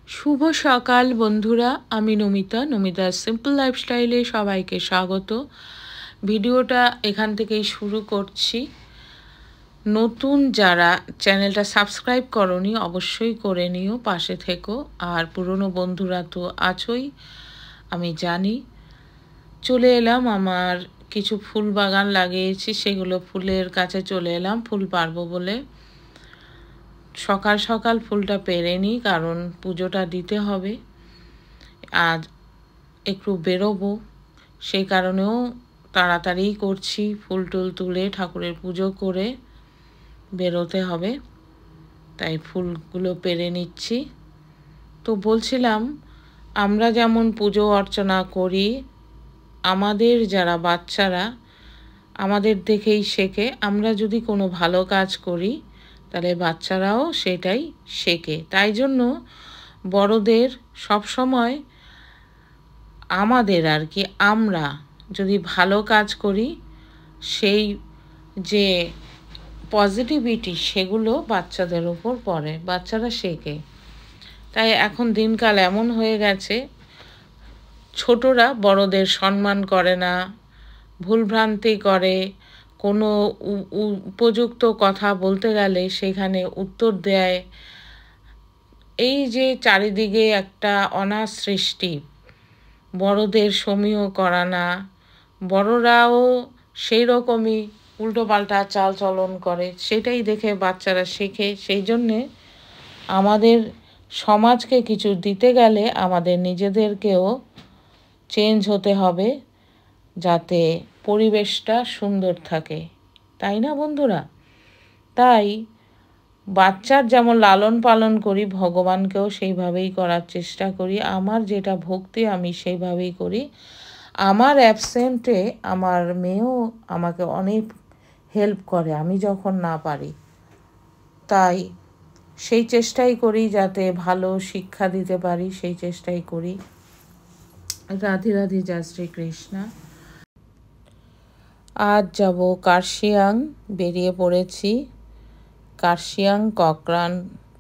শুভ সকাল বন্ধুরা, আমি নমিতার সিম্পল লাইফস্টাইলে সবাইকে স্বাগত। ভিডিওটা এখান থেকেই শুরু করছি। নতুন যারা চ্যানেলটা সাবস্ক্রাইব করনি অবশ্যই করে নিও, পাশে থেকো। আর পুরনো বন্ধুরা তো আছোই, আমি জানি। চলে এলাম, আমার কিছু ফুল বাগান লাগিয়েছি, সেগুলো ফুলের কাছে চলে এলাম ফুল পারবো বলে। সকাল সকাল ফুলটা পেরে নিই, কারণ পুজোটা দিতে হবে। আজ একটু বেরোবো, সেই কারণেও তাড়াতাড়ি করছি। ফুল টুল তুলে ঠাকুরের পুজো করে বেরোতে হবে, তাই ফুলগুলো পেরে নিচ্ছি। তো বলছিলাম, আমরা যেমন পুজো অর্চনা করি, আমাদের যারা বাচ্চারা আমাদের দেখেই শেখে। আমরা যদি কোনো ভালো কাজ করি তাহলে বাচ্চারাও সেটাই শেখে। তাই জন্য বড়দের সবসময় আমাদের আমরা যদি ভালো কাজ করি, সেই যে পজিটিভিটি সেগুলো বাচ্চাদের উপর পড়ে, বাচ্চারা শেখে। তাই এখন দিনকাল এমন হয়ে গেছে, ছোটরা বড়দের সম্মান করে না, ভুলভ্রান্তি করে। কোনো উপযুক্ত কথা বলতে গেলে সেখানে উত্তর দেয়। এই যে চারিদিকে একটা অনার সৃষ্টি, বড়দের সমীহ করা না, বড়রাও সেই রকমই উল্টোপাল্টা চালচলন করে, সেটাই দেখে বাচ্চারা শেখে। সেই জন্যে আমাদের সমাজকে কিছু দিতে গেলে আমাদের নিজেদেরকেও চেঞ্জ হতে হবে, যাতে পরিবেশটা সুন্দর থাকে, তাই না বন্ধুরা? তাই বাচ্চার যেমন লালন পালন করি, ভগবানকেও সেইভাবেই করার চেষ্টা করি। আমার যেটা ভক্তি আমি সেইভাবেই করি। আমার অ্যাবসেন্টে আমার মেয়েও আমাকে অনেক হেল্প করে আমি যখন না পারি। তাই সেই চেষ্টাই করি যাতে ভালো শিক্ষা দিতে পারি, সেই চেষ্টাই করি। রাধে রাধে, জয় শ্রীকৃষ্ণ। আজ যাব কার্শিয়াং, বেরিয়ে পড়েছি। কার্শিয়াং ককরান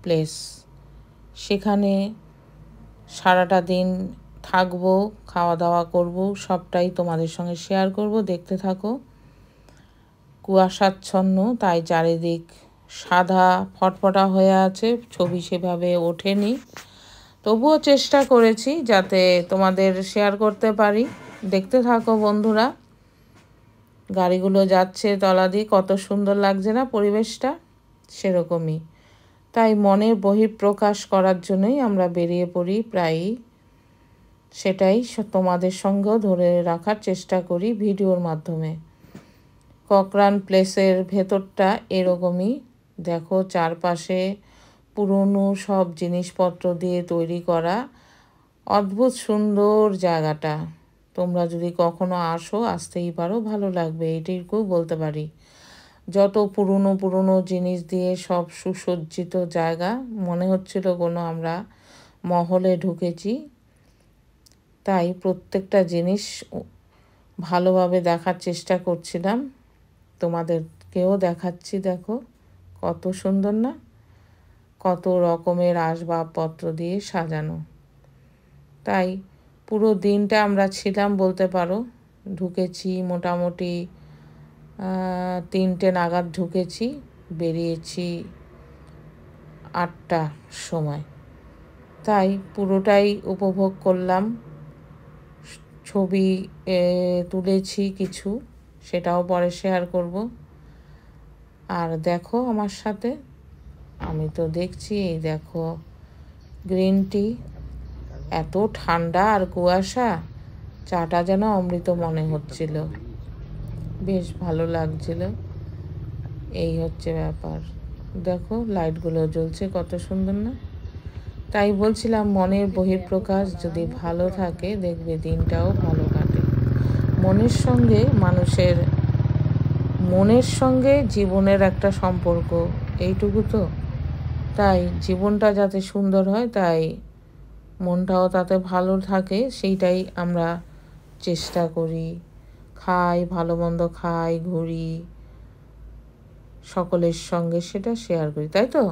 প্লেস, সেখানে সারাটা দিন থাকবো, খাওয়া দাওয়া করব, সবটাই তোমাদের সঙ্গে শেয়ার করব। দেখতে থাকো। কুয়াশাচ্ছন্ন, তাই চারিদিক সাদা ফটফটা হয়ে আছে, ছবি সেভাবে ওঠেনি। তবুও চেষ্টা করেছি যাতে তোমাদের শেয়ার করতে পারি। দেখতে থাকো বন্ধুরা। গাড়িগুলো যাচ্ছে তলা দিয়ে, কত সুন্দর লাগছে না পরিবেশটা? সেরকমই। তাই মনের বহিঃপ্রকাশ করার জন্যই আমরা বেরিয়ে পড়ি প্রায়ই। সেটাই তোমাদের সঙ্গেও ধরে রাখার চেষ্টা করি ভিডিওর মাধ্যমে। ককরান প্লেসের ভেতরটা এরকমই। দেখো, চারপাশে পুরনো সব জিনিসপত্র দিয়ে তৈরি করা, অদ্ভুত সুন্দর জায়গাটা। তোমরা যদি কখনো আসো, আসতেই পারো, ভালো লাগবে, এইটুকু বলতে পারি। যত পুরনো জিনিস দিয়ে সব সুসজ্জিত জায়গা, মনে হচ্ছিল কোনো আমরা মহলে ঢুকেছি। তাই প্রত্যেকটা জিনিস ভালোভাবে দেখার চেষ্টা করছিলাম, তোমাদেরকেও দেখাচ্ছি। দেখো কত সুন্দর না, কত রকমের আসবাবপত্র দিয়ে সাজানো। তাই পুরো দিনটা আমরা ছিলাম বলতে পারো। ঢুকেছি মোটামুটি 3টে নাগাদ ঢুকেছি, বেরিয়েছি 8টার সময়। তাই পুরোটাই উপভোগ করলাম। ছবি তুলেছি কিছু, সেটাও পরে শেয়ার করব। আর দেখো আমার সাথে, আমি তো দেখছি, এই দেখো গ্রিন টি, এত ঠান্ডা আর কুয়াশা, চাটা যেন অমৃত মনে হচ্ছিল, বেশ ভালো লাগছিল। এই হচ্ছে ব্যাপার। দেখো লাইটগুলো জ্বলছে, কত সুন্দর না? তাই বলছিলাম, মনের বহিঃপ্রকাশ যদি ভালো থাকে, দেখবে দিনটাও ভালো কাটে। মনের সঙ্গে জীবনের একটা সম্পর্ক, এইটুকু তো। তাই জীবনটা যাতে সুন্দর হয়, তাই মনটাও তাতে ভালো থাকে, সেইটাই আমরা চেষ্টা করি। খাই, ভালো মন্দ খাই, ঘুরি সকলের সঙ্গে, সেটা শেয়ার করি, তাই তো?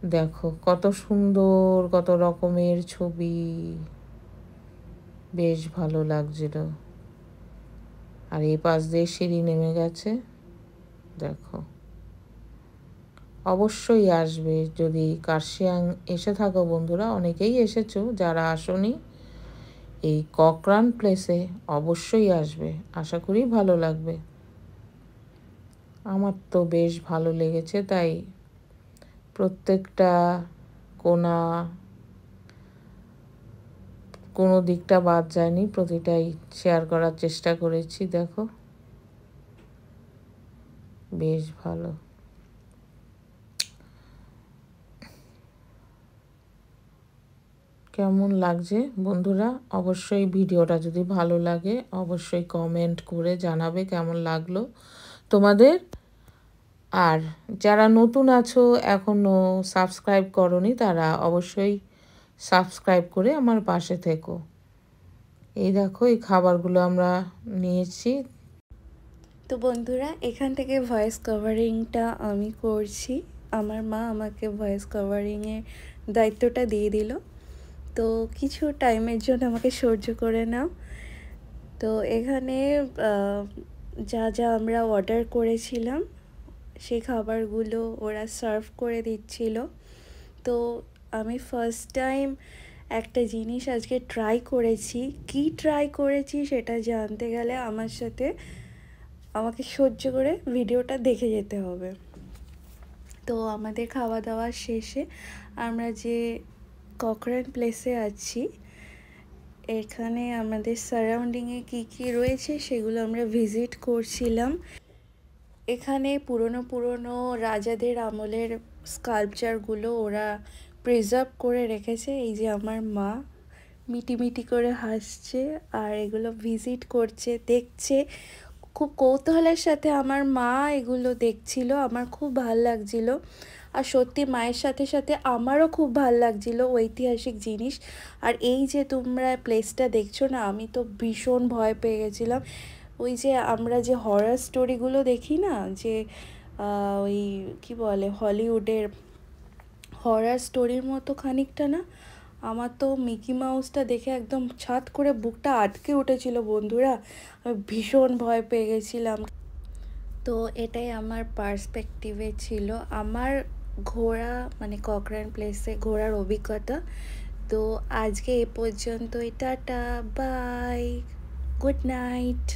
দেখো কত সুন্দর, কত রকমের ছবি, বেশ ভালো লাগছিল। আর এই পাশ দিয়ে সিঁড়ি নেমে গেছে, দেখো। অবশ্যই আসবে যদি কার্শিয়াং এসে থাকো বন্ধুরা, অনেকেই এসেছো, যারা আসোনি এই ককরান প্লেসে অবশ্যই আসবে, আশা করি ভালো লাগবে। আমার তো বেশ ভালো লেগেছে, তাই প্রত্যেকটা কোণা, কোনো দিকটা বাদ যায়নি, প্রতিটাই শেয়ার করার চেষ্টা করেছি। দেখো বেশ ভালো। কেমন লাগছে বন্ধুরা? অবশ্যই ভিডিওটা যদি ভালো লাগে অবশ্যই কমেন্ট করে জানাবে কেমন লাগলো তোমাদের। আর যারা নতুন আছো এখনও সাবস্ক্রাইব করনি, তারা অবশ্যই সাবস্ক্রাইব করে আমার পাশে থেকো। এই দেখো এই খাবারগুলো আমরা নিয়েছি। তো বন্ধুরা, এখান থেকে ভয়েস কভারিংটা আমি করছি। আমার মা আমাকে ভয়েস কভারিংয়ের দায়িত্বটা দিয়ে দিল। তো কিছু টাইমের জন্য আমাকে সহ্য করে নাও। তো এখানে যা যা আমরা অর্ডার করেছিলাম সেই খাবারগুলো ওরা সার্ভ করে দিচ্ছিল। তো আমি ফার্স্ট টাইম একটা জিনিস আজকে ট্রাই করেছি। কি ট্রাই করেছি সেটা জানতে গেলে আমাকে সহ্য করে ভিডিওটা দেখে যেতে হবে। তো আমাদের খাওয়া দাওয়া শেষে আমরা যে ককরান প্লেসে আছি, এখানে আমাদের সারাউন্ডিংয়ে কী কী রয়েছে সেগুলো আমরা ভিজিট করছিলাম। এখানে পুরনো রাজাদের আমলের স্কাল্পচারগুলো ওরা প্রিজার্ভ করে রেখেছে। এই যে আমার মা মিটি করে হাসছে আর এগুলো ভিজিট করছে, দেখছে খুব কৌতূহলের সাথে। আমার মা এগুলো দেখছিল, আমার খুব ভাল লাগছিল। আর সত্যি মায়ের সাথে সাথে আমারও খুব ভাল লাগছিল ঐতিহাসিক জিনিস। আর এই যে তোমরা প্লেসটা দেখছো না, আমি তো ভীষণ ভয় পেয়ে গেছিলাম। ওই যে আমরা যে হরর স্টোরিগুলো দেখি না, যে ওই কী বলে হলিউডের হরর স্টোরির মতো খানিকটা না, আমার তো মিকি মাউসটা দেখে একদম ছাদ করে বুকটা আটকে উঠেছিল বন্ধুরা। আমি ভীষণ ভয় পেয়ে গেছিলাম। তো এটাই আমার পার্সপেক্টিভে ছিল আমার ঘোরা, মানে ককরান প্লেসে ঘোরার অভিজ্ঞতা। তো আজকে এ পর্যন্তই, টাটা, বাই, গুড নাইট।